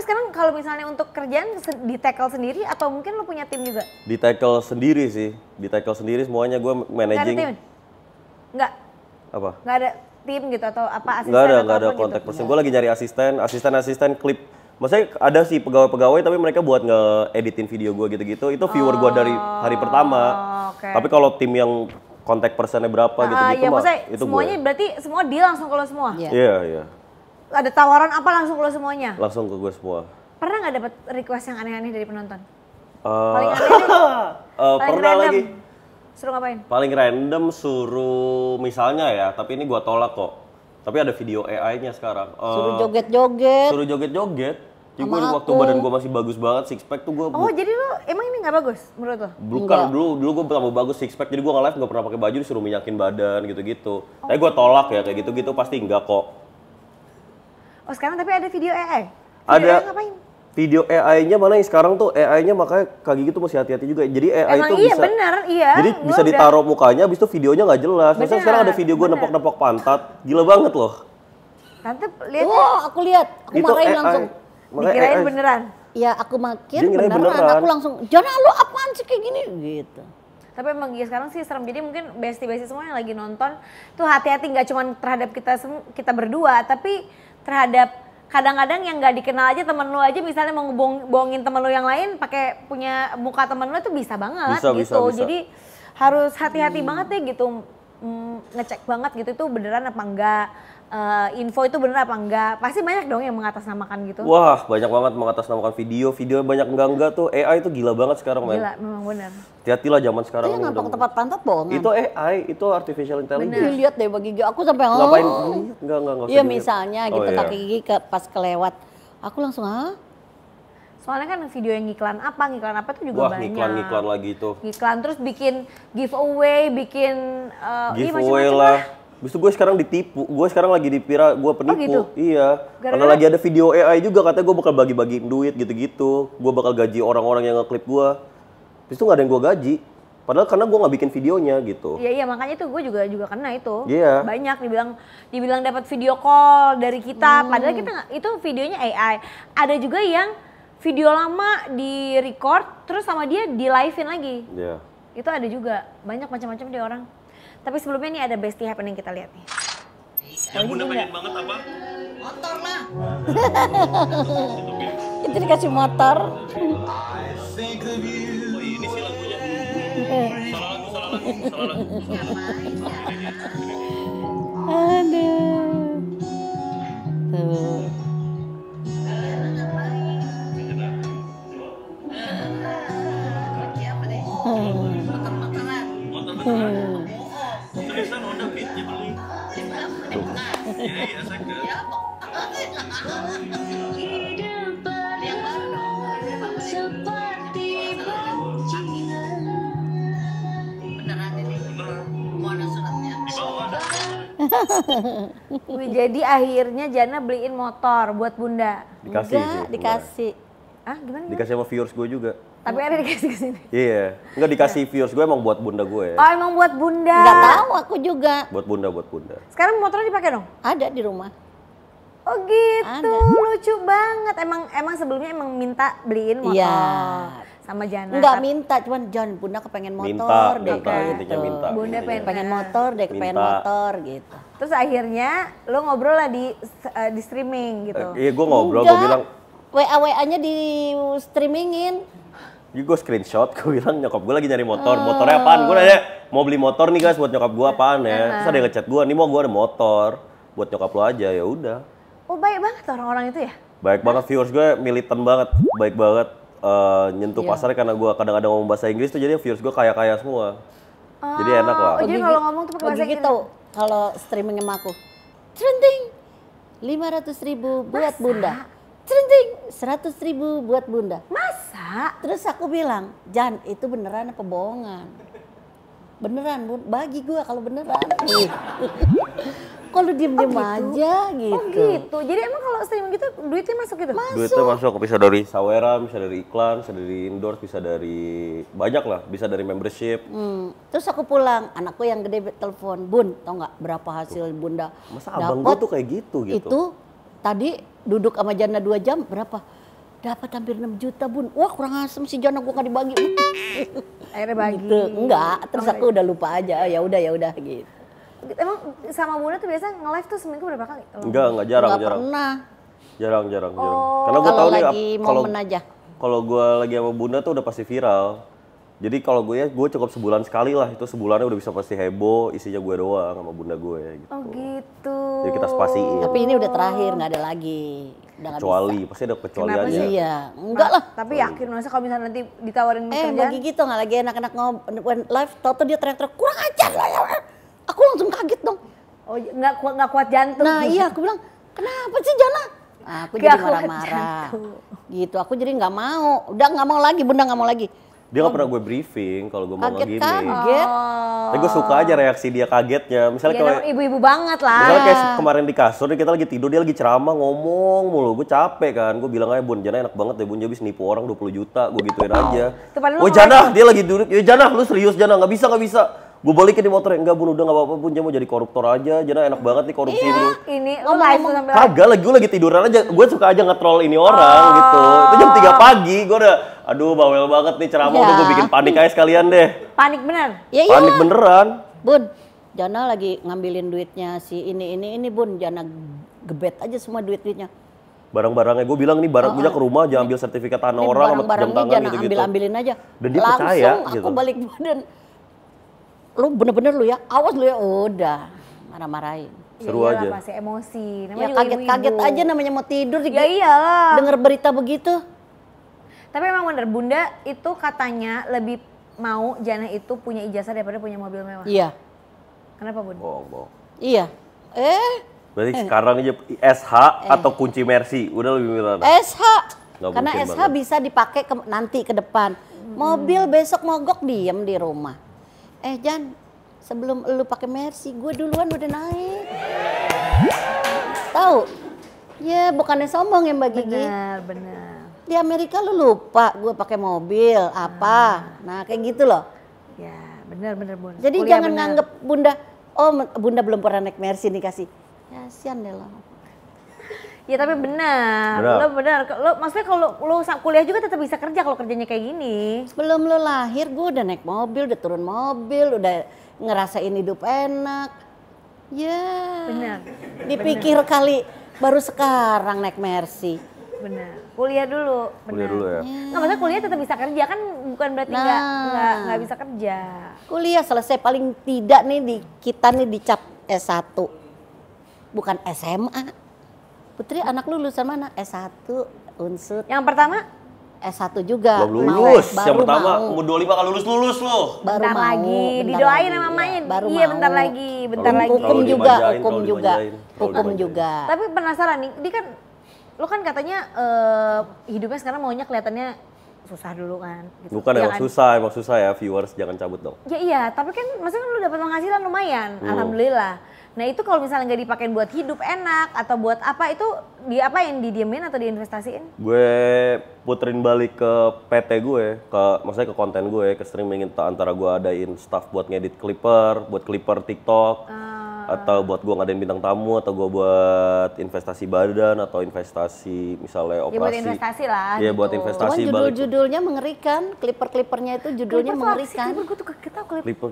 sekarang kalau misalnya untuk kerjaan di tackle sendiri atau mungkin lo punya tim juga? Di tackle sendiri sih, di tackle sendiri semuanya gue managing. Nggak ada tim? Nggak? Apa? Nggak ada tim gitu atau apa asisten Nggak atau ada apa kontak gitu? person. Gue lagi nyari asisten klip. Maksudnya ada sih pegawai-pegawai tapi mereka buat nge-editin video gue gitu-gitu. Itu viewer gue dari hari pertama. Okay. Tapi kalau tim yang kontak personnya berapa gitu-gitu ya, mah itu semuanya gue. berarti semua deal langsung ke lo semua? Iya. Ada tawaran apa langsung ke lo semuanya? Langsung ke gue semua. Pernah nggak dapat request yang aneh-aneh dari penonton? Paling aneh deh. pernah random. lagi. Suruh ngapain? Paling random suruh misalnya ya, tapi ini gue tolak kok. Tapi ada video AI-nya sekarang. Suruh joget-joget. Suruh joget-joget. Jadi Sama gue waktu aku. badan gue masih bagus banget, six pack tuh gue. Oh jadi lo emang ini nggak bagus menurut lo? Bukan, dulu gue tambah bagus six pack, jadi gue nge-live nggak pernah pakai baju, disuruh minyakin badan gitu-gitu. Tapi gue tolak ya, kayak gitu-gitu pasti enggak kok. Oh sekarang tapi ada video AI? Ada. AI ngapain? Video AI-nya mana yang sekarang tuh AI-nya makanya kaki gitu mesti hati-hati juga. Jadi AI Emang itu iya bisa. bener, iya. Jadi Gua bisa udah- ditaruh mukanya, habis itu videonya nggak jelas. Misalnya Bener, sekarang ada video gue bener. nepok-nepok pantat, gila banget loh. Tante lihat Aku lihat. Aku Itu marahin AI. langsung. Makanya dikirain AI. beneran. Ya aku makin Dia ngirain beneran. beneran. Aku langsung, jangan lu apaan sih kayak gini gitu. Tapi emang ya sekarang sih serem. Jadi mungkin bestie-bestie semua yang lagi nonton tuh hati-hati nggak cuma terhadap kita berdua, tapi terhadap kadang-kadang yang nggak dikenal aja temen lu aja misalnya mau bohongin temen lu yang lain pakai punya muka temen lu itu bisa banget Bisa. Jadi harus hati-hati banget deh gitu, ngecek banget gitu itu beneran apa enggak, info itu bener apa enggak. Pasti banyak dong yang mengatasnamakan gitu. Wah, banyak banget mengatasnamakan video banyak enggak tuh. AI itu gila banget sekarang, men. Gila, memang bener. Hati-hatilah zaman sekarang Itu yang ini nampak udah- tempat pantat bohongan. Itu AI, itu artificial intelligence. Ih, lihat deh bagi aku sampai Ngapain? oh. Enggak usah Iya dilihat. misalnya Oh, gitu iya. kaki gigi pas kelewat. Aku langsung Soalnya kan video yang ngiklan apa tuh juga Wah, banyak. ngiklan lagi itu. Ngiklan terus bikin giveaway, bikin Giveaway macam-macam lah. Habis itu gue sekarang ditipu. Gue sekarang lagi dipira, gue penipu. gitu? Iya. Gara-gara- Karena lagi ada video AI juga katanya gue bakal bagi-bagiin duit gitu-gitu. Gue bakal gaji orang-orang yang ngeklip gue. Habis itu nggak ada yang gue gaji. Padahal karena gue nggak bikin videonya gitu. Iya makanya itu gue juga kena itu. Iya. Banyak dibilang dapat video call dari kita, padahal kita itu videonya AI. Ada juga yang video lama di record terus sama dia di live-in lagi. Iya. Itu ada juga, banyak macam-macam deh orang. Tapi sebelumnya nih ada bestie happening kita lihat nih. Yang bunda pengen banget apa? motor lah. Itu dikasih motor. Oh, ini sih lagunya. Salah lagu. Aduh. Tuh. Seriusan Honda Beat-nya beli. Iya, saya Jadi akhirnya Jana beliin motor buat bunda. Dikasih Enggak, sih. dikasih. Ah gimana? Dikasih sama viewers gue juga. Tapi ada dikasih ke sini. Iya. Enggak dikasih viewers gue emang buat bunda gue. Oh emang buat bunda. Enggak tahu aku juga. Buat bunda. Sekarang motornya dipakai dong? Ada di rumah. Oh gitu, Ada. lucu banget. Emang sebelumnya emang minta beliin motor Iya. sama Jana. Enggak minta, cuman Jan bunda kepengen motor deh minta, gitu. intinya minta. Bunda Pengen motor deh, kepengen Minta. motor gitu. Terus akhirnya lo ngobrol lah di streaming gitu. Iya, gue ngobrol, gue bilang, WA-WA-nya di streamingin. gue screenshot, gue bilang nyokap gue lagi nyari motor. Motornya apaan? Gue nanya, mau beli motor nih guys buat nyokap gue apaan ya? Terus ada yang ngechat gue, nih mau gue ada motor buat nyokap lo aja. Ya udah. Oh baik banget orang-orang itu ya? Baik banget, viewers gue militan banget, baik banget. Nyentuh pasarnya karena gue kadang-kadang ngomong bahasa Inggris tuh, jadi viewers gue kaya-kaya semua. Jadi enak lah. Oh jadi kalau ngomong tuh pakai bahasa Inggris tahu kalau streaming sama aku. Trending 500.000 buat bunda. Trending 100.000 buat bunda. Masa? Terus aku bilang, Jan itu beneran apa bohongan? Beneran, Bun. Bagi gua kalau beneran. Kalau diem-diem aja gitu. Oh gitu. Jadi emang kalau streaming gitu duitnya masuk gitu? Duitnya masuk, bisa dari saweran, bisa dari iklan, bisa dari endorse, bisa dari banyak lah, bisa dari membership. Terus aku pulang, anakku yang gede telepon, Bun, tau nggak berapa hasil bunda? Masa abang gue tuh kayak gitu? Itu tadi duduk sama Jana 2 jam berapa? Dapat hampir 6 juta bun. Wah kurang asem sih Jana, gue gak dibagi. Akhirnya bagi. Gitu. Enggak, terus aku udah lupa aja. Ya udah gitu. Emang sama Bunda tuh biasa nge-live tuh seminggu berapa kali? Enggak jarang. Nggak pernah. Jarang. Karena gue Kalau tahu nih lagi momen aja. kalau gue lagi sama Bunda tuh udah pasti viral. Jadi kalau gue cukup sebulan sekali lah, itu sebulannya udah bisa pasti heboh, isinya gue doang sama Bunda gue gitu. Oh gitu. Jadi kita spasiin. Tapi ini udah terakhir, nggak ada lagi. Udah nggak Kecuali, pasti ada kecuali Kenapa aja. sih? Iya, enggak lah. Tapi yakin masa kalau misalnya nanti ditawarin kerjaan. Bagi gitu nggak lagi enak-enak live, tau dia teriak-teriak kurang ajar lah ya. Aku langsung kaget dong. Oh nggak kuat jantung. Nah iya, aku bilang kenapa sih Jana? Nah, aku jadi marah-marah. Gitu, aku jadi nggak mau. Udah nggak mau lagi, Bunda nggak mau lagi. Dia nggak pernah gue briefing kalau gue mau nge-gimmick. Kaget. Tapi gue suka aja reaksi dia kagetnya. Misalnya Ya, kayak ibu-ibu banget lah. misalnya kayak kemarin di kasur, kita lagi tidur, dia lagi ceramah ngomong mulu. Gue capek kan, gue bilang aja Bun, Jana enak banget deh Bun, dia bisa nipu orang 20 juta, gue gituin aja. Itu padahal Oh Jana, dia lagi duduk, ya Jana lu serius Jana, nggak bisa. Gue balikin di motornya, enggak Bun, udah nggak apa-apa Bun, Jana mau jadi koruptor aja, Jana enak banget nih korupsi lu. Ini lo live tuh sampai Kagak lagi, gue lagi tiduran aja, gue suka aja nge-troll ini orang gitu. Itu jam 3 pagi, gue udah, aduh bawel banget nih ceramah, udah gue bikin panik aja sekalian deh. panik bener. Ya Panik iya. beneran. Bun, Jana lagi ngambilin duitnya si ini Bun, Jana gebet aja semua duitnya. Barang-barangnya, gue bilang nih barang punya ke rumah, jangan ambil sertifikat tanah Ini orang sama jam barang-barangnya tangan Jana gitu-gitu. ambilin aja. Dan dia langsung percaya, aku gitu. balik badan. Lu bener-bener lu ya, awas lu ya. Udah, marah-marahin. Seru Ya iyalah, aja. pasti emosi. Namanya Ya juga kaget-kaget ibu-ibu. aja namanya mau tidur. Ya iyalah. Denger berita begitu. Tapi emang bener, Bunda itu katanya lebih mau Jana itu punya ijazah daripada punya mobil mewah. Iya, Kenapa Bun? Bohong. iya. Berarti sekarang aja SH atau kunci Mercy, udah lebih milih mana? SH. Nggak Karena mungkin SH banget. bisa dipakai nanti ke depan. Mobil besok mogok diem di rumah. Jan, sebelum lu pakai Mercy, gue duluan udah naik. Tahu? Ya bukannya sombong ya Mbak Gigi. Bener. Di Amerika lu lupa gue pakai mobil apa. Nah kayak gitu loh. Ya bener Bun. Jadi Kuliah jangan bener. nganggep Bunda, oh Bunda belum pernah naik Mercy nih kasih. Ya sian deh lo. Ya tapi benar. Benar. Lo benar. Lo maksudnya kalau lo kuliah juga tetap bisa kerja kalau kerjanya kayak gini. Sebelum lo lahir gue udah naik mobil, udah turun mobil, udah ngerasain hidup enak. Ya. Benar. Dipikir kali baru sekarang naik Mercy. Benar. Kuliah dulu. Kuliah Benar. dulu ya. Nggak maksudnya kuliah tetap bisa kerja kan bukan berarti nggak bisa kerja. Kuliah selesai paling tidak nih kita nih dicap S1. Bukan SMA. Putri anak lu lulusan mana? S1, Unsur. Yang pertama S1 juga. Belum Mau, lulus, baru yang pertama mau. umur 25 kalau lulus lo. Baru bentar mau, lagi bentar didoain lagi. sama mamanya. Baru Iya mau. bentar lagi. Kalau Hukum juga, dimanjain, hukum kalau juga, dimanjain, kalau hukum dimanjain. juga. Tapi penasaran nih, ini kan lo kan katanya hidupnya sekarang maunya kelihatannya susah dulu kan. Gitu. Bukan Iya emang susah ya viewers, jangan cabut dong. Ya iya, tapi kan maksudnya kan lu dapat penghasilan lumayan, alhamdulillah. Nah itu kalau misalnya nggak dipakai buat hidup enak atau buat apa itu diapain, didiemin atau diinvestasiin? Gue puterin balik ke PT gue, maksudnya ke konten gue, ke streaming antara gue adain staff buat ngedit buat clipper TikTok, atau buat gue ngadain bintang tamu, atau gue buat investasi badan, atau investasi misalnya operasi. Ya buat investasi lah. Iya gitu. buat Cuman investasi balik. judul-judulnya mengerikan, klipper-klippernya itu judulnya mengerikan. Gue tuh ketawa klip. Clipper.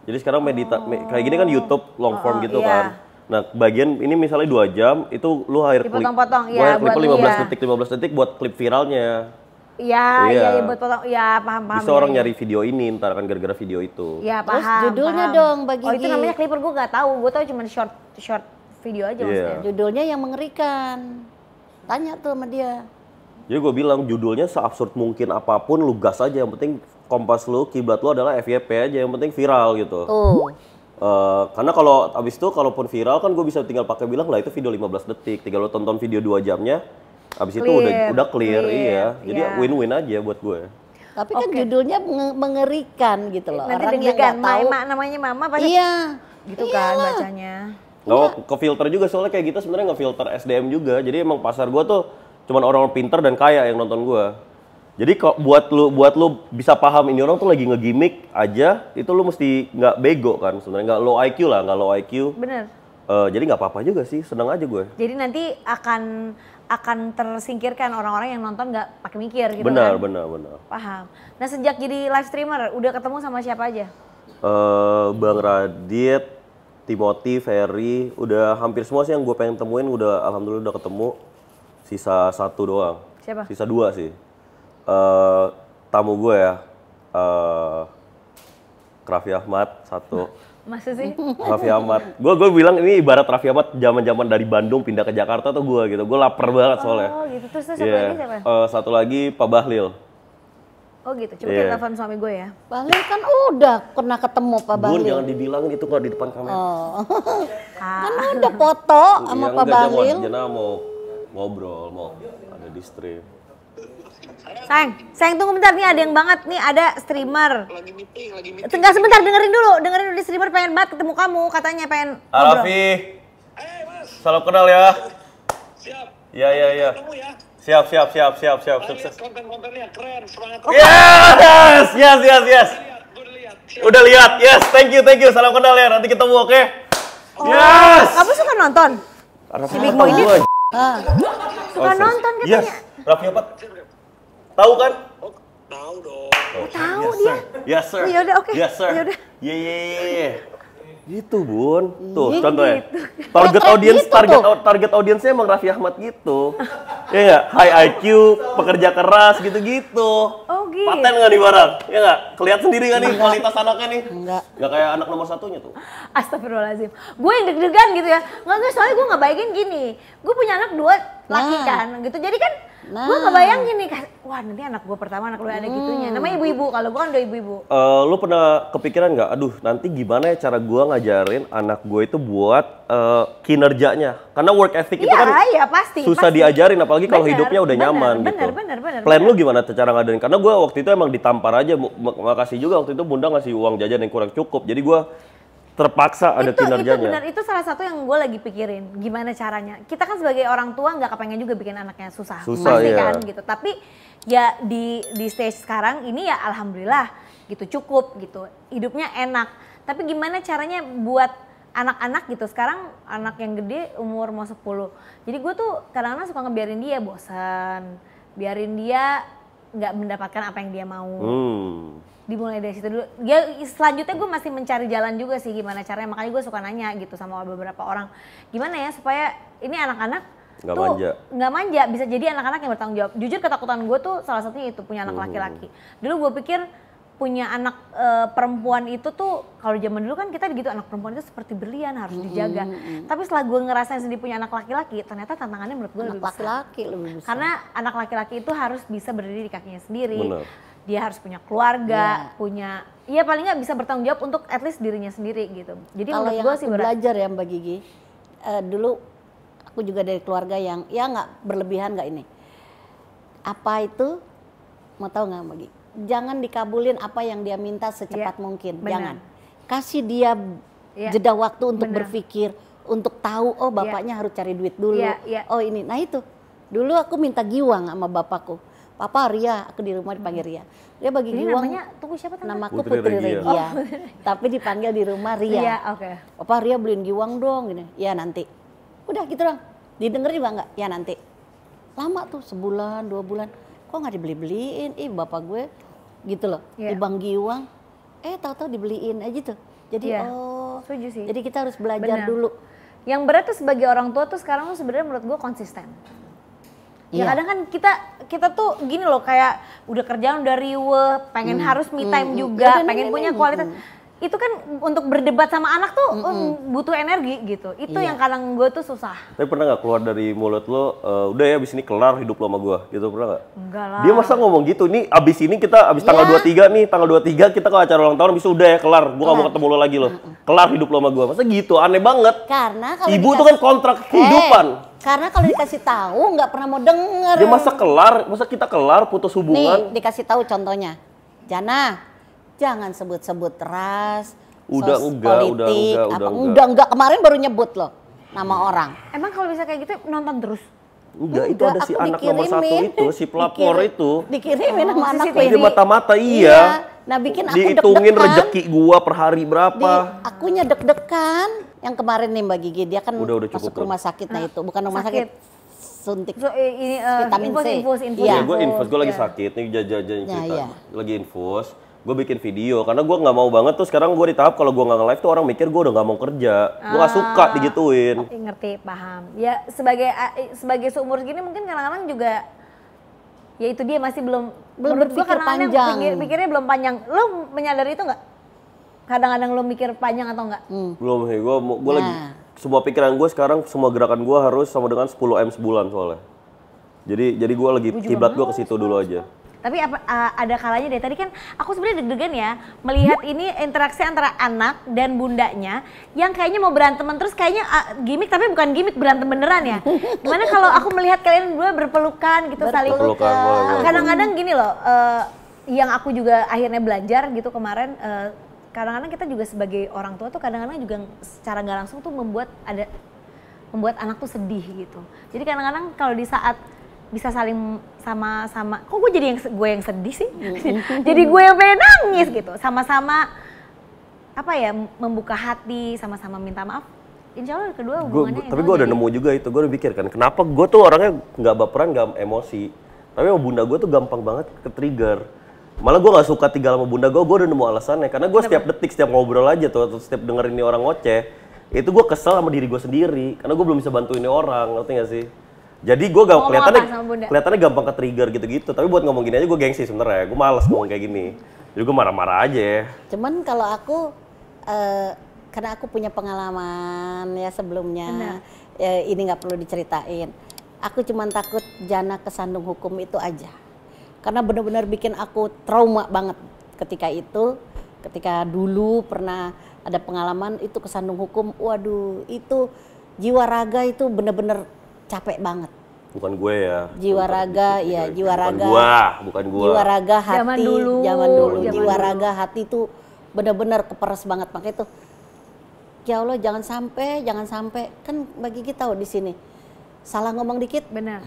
Jadi sekarang kayak gini kan YouTube long form gitu iya. kan. Nah bagian ini misalnya 2 jam, itu lu hire Dipotong-potong, gue iya, klip buat 15 detik buat klip viralnya. Iya, Iya. iya buat potong. Ya paham. Bisa orang nyari video ini, ntar kan gara-gara video itu. Ya Terus paham. judulnya paham. dong, Mbak Oh itu Gigi. namanya clipper, gue nggak tahu. Gue tahu cuma short video aja Iya. maksudnya. Judulnya yang mengerikan. Tanya tuh sama dia. Jadi gue bilang judulnya seabsurd mungkin apapun lu gas aja, yang penting kompas lu, kiblat lu adalah FYP aja, yang penting viral gitu. Tuh. Karena kalau abis itu kalaupun viral kan gue bisa tinggal pakai bilang lah itu video 15 detik, tinggal lu tonton video 2 jamnya, abis itu udah clear, iya. Jadi iya. win-win aja buat gue. Tapi kan judulnya mengerikan gitu loh. Nanti Orang yang deg-degan, nggak tahu. namanya mama pasti Iya. gitu kan bacanya. Nggak ke filter juga soalnya kayak gitu sebenarnya nggak filter SDM juga. Jadi emang pasar gue tuh cuman orang-orang pinter dan kaya yang nonton gue. Jadi kok buat lu bisa paham ini orang tuh lagi ngegimmick aja, itu lu mesti nggak bego kan sebenarnya, nggak low IQ lah, nggak low IQ. Bener. Jadi nggak apa-apa juga sih, seneng aja gue. Jadi nanti akan tersingkirkan orang-orang yang nonton nggak pakai mikir gitu Benar, kan? benar. Paham. Nah sejak jadi live streamer udah ketemu sama siapa aja? Bang Radit, Timothy, Ferry, udah hampir semua sih yang gue pengen temuin udah alhamdulillah udah ketemu. Sisa 1 doang. Siapa? Sisa 2 sih. Tamu gue ya, Raffi Ahmad 1. Masa sih? Raffi Ahmad. Gue bilang ini ibarat Raffi Ahmad zaman-zaman dari Bandung pindah ke Jakarta tuh gue gitu. Gue lapar banget soalnya. Oh gitu. Terus satu Iya. lagi siapa? Satu lagi Pak Bahlil. Oh gitu. Coba Iya. kita telepon suami gue ya. Bahlil kan udah pernah ketemu Pak Bun, Bahlil. jangan dibilang gitu kalau di depan kamera. Oh. Ah. Kan udah foto sama Iya, Pak enggak, Bahlil. Jana mau ngobrol, mau ada di stream. Sayang tunggu bentar nih ada yang banget nih ada streamer. Lagi meeting. Enggak sebentar dengerin dulu di streamer pengen banget ketemu kamu katanya pengen ngobrol. Raffi, Mas, salam kenal ya. siap. Iya. Ketemu ya. Siap. Lihat konten-kontennya keren, semangat. Yes. Lihat, gue udah lihat. Siap. Udah lihat, yes, thank you, salam kenal ya, nanti ketemu, oke? Yes! Kamu suka nonton? Raffi Big Ahmad Boy ini gua. suka nonton katanya. Yes, Raffi Ahmad. Tahu kan? Oh, tahu dong. Tahu Yes, dia. sir. Yes, sir. Oh, yaudah, oke. Yes, sir. Yaudah. Iya. Gitu, Bun. Tuh, Iya, contohnya. gitu. Target audiensnya emang Raffi Ahmad gitu. Iya nggak? High IQ, pekerja keras, gitu-gitu. Oh, gitu. Paten nggak nih barang? Iya nggak? Kelihatan sendiri kan nih kualitas anaknya nih? Enggak. Nggak kayak anak nomor 1-nya tuh. Astagfirullahaladzim. Gue yang deg-degan gitu ya. Nggak, soalnya gue nggak bayangin gini. Gue punya anak 2 laki Nah. kan gitu. Jadi kan gue nggak bayangin nih. Wah nanti anak gue pertama anak lu ada gitunya. Namanya ibu-ibu. Kalau gue kan udah ibu-ibu. Lu pernah kepikiran nggak? Aduh, nanti gimana ya cara gua ngajarin anak gue itu buat kinerjanya? Karena work ethic itu kan Iya pasti. susah pasti. diajarin, apalagi kalau Bener, hidupnya udah nyaman gitu. Bener. Plan lu gimana cara ngajarin? Karena gua waktu itu emang ditampar aja. Makasih juga waktu itu Bunda ngasih uang jajan yang kurang cukup. Jadi gua terpaksa ada Itu kinerjanya. benar, itu salah satu yang gue lagi pikirin gimana caranya. Kita kan sebagai orang tua nggak kepengen juga bikin anaknya susah, pasti iya. kan gitu. Tapi ya di stage sekarang ini ya alhamdulillah gitu cukup gitu, hidupnya enak. Tapi gimana caranya buat anak-anak gitu, sekarang anak yang gede umur mau 10. Jadi gue tuh kadang-kadang suka ngebiarin dia bosan, biarin dia nggak mendapatkan apa yang dia mau. Dimulai dari situ dulu. Ya selanjutnya gue masih mencari jalan juga sih gimana caranya. Makanya gue suka nanya gitu sama beberapa orang. Gimana ya supaya ini anak-anak nggak manja. Bisa jadi anak-anak yang bertanggung jawab. Jujur ketakutan gue tuh salah satunya itu punya anak laki-laki. Dulu gue pikir punya anak perempuan itu tuh kalau zaman dulu kan kita gitu anak perempuan itu seperti berlian harus dijaga. Tapi setelah gue ngerasain sendiri punya anak laki-laki, ternyata tantangannya menurut gue lebih besar. Laki-laki lebih besar. Karena anak laki-laki itu harus bisa berdiri di kakinya sendiri. Bener. Dia harus punya keluarga, punya, ya paling nggak bisa bertanggung jawab untuk at least dirinya sendiri gitu. Jadi Kalau menurut yang gue aku sih berat. belajar ya Mbak Gigi, dulu aku juga dari keluarga yang ya nggak berlebihan nggak ini. Apa itu, mau tahu nggak Mbak Gigi? Jangan dikabulin apa yang dia minta secepat mungkin, benar. jangan. Kasih dia jeda waktu untuk berpikir, untuk tahu oh bapaknya harus cari duit dulu, oh ini. Nah itu, dulu aku minta giwang sama bapakku. Papa Ria, aku di rumah dipanggil Ria. Dia bagi Ini giwang. namanya, tunggu siapa tante? Namaku Putri Putri Regia. Regia. Tapi dipanggil di rumah Ria. Iya, oke. Papa Ria beliin giwang dong gini. Ya nanti. Udah gitu dong. Didengar juga enggak? Ya nanti. Lama tuh sebulan, 2 bulan. Kok nggak dibeli-beliin? Bapak gue gitu loh. Di Bang giwang. Tahu-tahu dibeliin aja tuh. Jadi setuju sih. Jadi kita harus belajar dulu. Yang berat tuh sebagai orang tua tuh sekarang tuh sebenarnya menurut gue konsisten. Ya kadang kan kita tuh gini loh kayak udah kerjaan udah riweh, pengen harus me time juga, pengen punya kualitas. Itu kan untuk berdebat sama anak tuh butuh energi gitu. Itu yang kadang gue tuh susah. Tapi pernah nggak keluar dari mulut lo, udah ya abis ini kelar hidup lo sama gue, gitu pernah nggak? Enggak lah. Dia masa ngomong gitu, nih abis ini kita, abis tanggal 23 nih, tanggal 23 kita ke acara ulang tahun, abis itu udah ya kelar, gue gak mau ketemu lo lagi lo. Kelar hidup lo sama gue, masa gitu, aneh banget. Karena kalau Ibu tuh kan kontrak kehidupan. Karena kalau dikasih tahu nggak pernah mau denger. Dia masa kita kelar putus hubungan. Nih dikasih tahu contohnya, Jana, jangan sebut-sebut ras, Udah enggak. Kemarin baru nyebut loh nama orang. Emang kalau bisa kayak gitu nonton terus? Enggak, itu ada si aku anak nomor 1 itu, si pelapor itu. Dikirimin sama anakku Dia ini. mata-mata iya. Nah bikin aku Dihitungin deg-degan. rezeki gua per hari berapa. Akunya deg-degan. Yang kemarin nih Mbak Gigi, dia kan Udah cukup, masuk Bun. rumah sakit. Nah itu bukan rumah sakit, suntik So, ini vitamin C. infus. Iya. Ya gue infus, gue lagi Iya. sakit nih jajan cerita. iya. Lagi infus, gue bikin video karena gue nggak mau banget tuh sekarang gue di tahap kalau gue nggak nge-live tuh orang mikir gue udah nggak mau kerja. Gue nggak suka digituin. Ngerti, paham. Ya sebagai seumur segini mungkin kadang-kadang juga ya itu dia masih belum menurut gua berpikir kadang-kadang panjang. pikirnya belum panjang. Lo menyadari itu nggak? Kadang-kadang lo mikir panjang atau enggak? Belum sih, gue lagi Nah. semua pikiran gue sekarang semua gerakan gue harus sama dengan 10M sebulan soalnya. Jadi gue lagi kiblat gue ke situ dulu aja. Tapi ada kalanya deh, tadi kan aku sebenarnya deg-degan ya melihat ini interaksi antara anak dan bundanya yang kayaknya mau berantem terus kayaknya gimmick tapi bukan gimmick, berantem beneran ya. Gimana kalau aku melihat kalian berdua berpelukan gitu saling Berpelukan, boleh. kadang-kadang gini loh, yang aku juga akhirnya belajar gitu kemarin, kadang-kadang kita juga sebagai orang tua tuh kadang-kadang juga secara nggak langsung tuh membuat anak tuh sedih gitu. Jadi kadang-kadang kalau di saat bisa saling sama-sama, kok gue jadi gue yang sedih sih? Jadi gue yang pengen nangis gitu. Sama-sama apa ya, membuka hati, sama-sama minta maaf. Insya Allah kedua hubungannya. Tapi gue udah nemu juga itu, gue udah pikir kan, kenapa gue tuh orangnya nggak baperan, nggak emosi. Tapi sama bunda gue tuh gampang banget ke trigger. Malah gue nggak suka tinggal sama bunda gue udah nemu alasannya. Karena gue setiap detik, setiap ngobrol aja tuh, atau setiap dengerin ini orang ngoceh, itu gue kesel sama diri gue sendiri. Karena gue belum bisa bantuin ini orang, ngerti gak sih? Jadi gue gak kelihatannya gampang ke trigger gitu-gitu. Tapi buat ngomong gini aja gue gengsi sebenarnya. Gue malas ngomong kayak gini. Jadi gue marah-marah aja. Cuman kalau aku, karena aku punya pengalaman ya sebelumnya, ini nggak perlu diceritain. Aku cuman takut Jana kesandung hukum itu aja. Karena benar-benar bikin aku trauma banget ketika itu. Ketika dulu pernah ada pengalaman itu kesandung hukum, waduh itu jiwa raga itu benar-benar capek banget. Bukan gue ya. Jiwa raga, ya jiwa raga. Bukan gua. Jiwa raga hati, Zaman dulu. jiwa raga hati tuh benar-benar keperes banget. Makanya itu, ya Allah jangan sampai kan bagi kita tahu di sini salah ngomong dikit, Benar.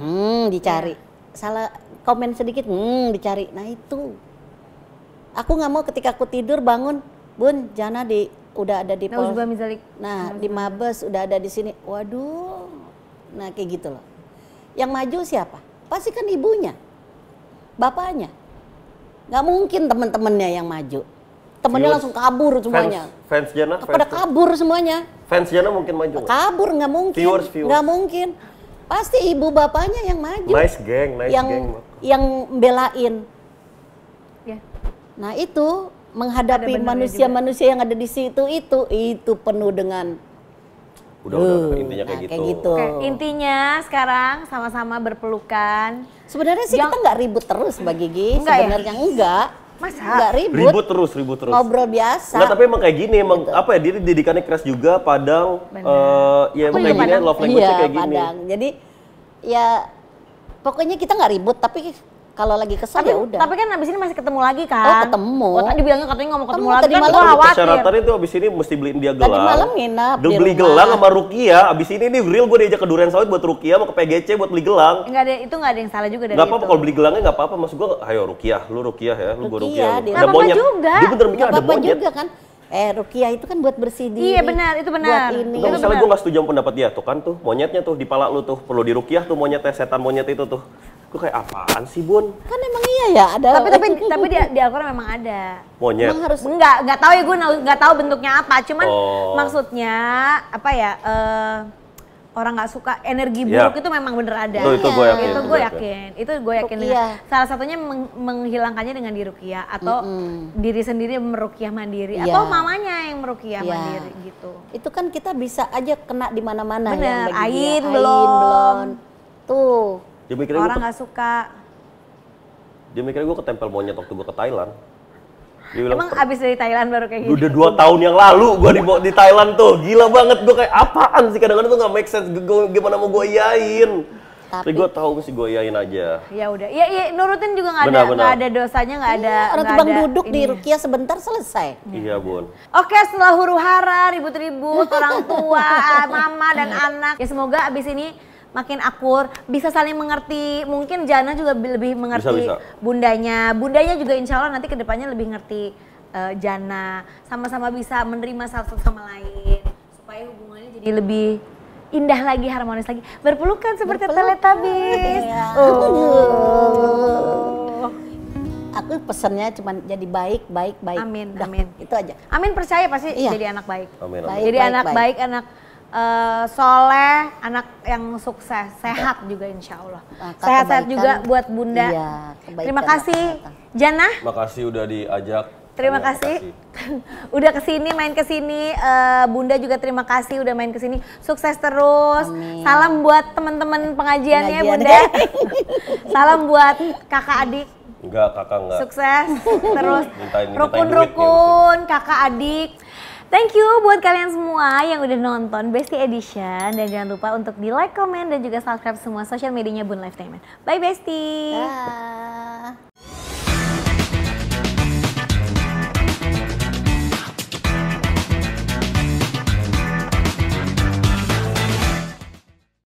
dicari. Salah komen sedikit, dicari. Nah itu, aku nggak mau ketika aku tidur bangun, Bun, Jana udah ada di pos. Nah di Mabes udah ada di sini. Waduh, nah kayak gitu loh. Yang maju siapa? Pasti kan ibunya, bapaknya. Nggak mungkin teman-temannya yang maju. Temennya langsung kabur semuanya. Fans Jana? Pada kabur semuanya. Fans Jana mungkin maju nggak? Kabur nggak mungkin. Viewers. Nggak mungkin. Pasti ibu bapaknya yang maju. Nice gang. Yang belain. Ya. Nah itu menghadapi manusia-manusia yang ada di situ itu penuh dengan udah intinya kayak gitu. Oke, intinya sekarang sama-sama berpelukan. Sebenarnya sih kita nggak ribut terus Mbak Gigi. Enggak ya? Sebenarnya enggak. Masa? Nggak ribut. Ribut terus. Ngobrol biasa. Enggak, tapi emang kayak gini, emang apa ya, dia didikannya keras juga, Padang. Ya emang kayak gini, love language-nya kayak gini. Padang. Jadi ya pokoknya kita nggak ribut, tapi kalau lagi kesal ya udah. Tapi kan abis ini masih ketemu lagi kan? Oh ketemu. Oh, tadi bilangnya katanya nggak mau ketemu Ketemu lagi tadi kan malam. gua khawatir. Persyaratan itu abis ini mesti beliin dia gelang. Tadi malam nginap di Beli rumah. gelang sama Rukia, abis ini nih real gue diajak ke Durian Sawit buat Rukia, mau ke PGC buat beli gelang. Itu nggak ada yang salah juga dari Nggak apa-apa itu. kalau beli gelangnya nggak apa-apa, maksud gue ayo Rukia, lu Rukia ya, lu gue Rukia, Rukia. dia. Ada Nggak monyet. apa-apa juga. Dia bener mikir Nggak ada apa-apa monyet. juga kan. Rukia itu kan buat bersih diri. Iya benar, itu benar. Buat ini. Enggak, misalnya gue nggak setuju sama pendapat dia, tuh kan tuh monyetnya tuh di pala lu tuh, perlu dirukiah tuh monyetnya, setan monyet itu tuh. Gue kayak apaan sih Bun? Kan emang iya ya ada. Tapi di Al-Quran memang ada. Monyet. Emang harus Nggak tahu ya, gue nggak tahu bentuknya apa. Cuman Oh. maksudnya apa ya? Orang nggak suka energi buruk itu memang bener ada. Itu gue yakin. Itu gue yakin. Itu gue yakin. Ruqyah. Salah satunya menghilangkannya dengan diruqyah atau diri sendiri meruqyah mandiri Iya. atau mamanya yang meruqyah Iya. mandiri gitu. itu kan kita bisa aja kena di mana-mana Bener, ya. Mbak Gigi. ain belum. Tuh. Dia mikirnya Orang gue nggak suka. ketempel monyet waktu gue ke Thailand. Dia bilang, Emang abis dari Thailand baru kayak gitu? udah 2 tahun yang lalu gue di Thailand tuh, gila banget. Gue kayak apaan sih, kadang-kadang tuh gak make sense, gimana mau gue iyain. Tapi gue tahu mesti gue iyain aja. Ya udah, ya nurutin juga nggak Benar. ada dosanya, nggak ada. Orang nggak tumbang ada duduk di ininya. ruqyah sebentar selesai. Iya Bun. Oke, setelah huru-hara, ribut-ribut, orang tua, mama dan anak. Ya semoga abis ini makin akur, bisa saling mengerti. Mungkin Jana juga lebih mengerti Bisa. bundanya. Bundanya juga insya Allah nanti kedepannya lebih ngerti Jana. Sama-sama bisa menerima satu sama lain. Supaya hubungan jadi lebih indah lagi, harmonis lagi, berpelukan seperti Teletubbies. Iya. Aku pesannya cuma jadi baik. Amin, Udah, amin. Itu aja. Amin, percaya pasti Iya. jadi anak baik. Amin. Baik. Jadi anak baik, anak soleh, anak yang sukses, sehat juga insya Allah. Maka Sehat-sehat kebaikan- juga buat Bunda. Iya, kebaikan Terima kasih, akan datang. Jana. Makasih udah diajak. Terima Tanya, kasih. makasih. Udah kesini, main kesini. Bunda juga terima kasih udah main kesini. Sukses terus. Amin. Salam buat teman-teman pengajiannya, Pengajiannya. Bunda. Salam buat kakak adik. Enggak, kakak enggak. Sukses terus. Mintain Rukun-rukun, kakak adik. Thank you buat kalian semua yang udah nonton Besti Edition. Dan jangan lupa untuk di like, comment, dan juga subscribe semua sosial medianya Bun Lifetime. Bye Besti. Dah.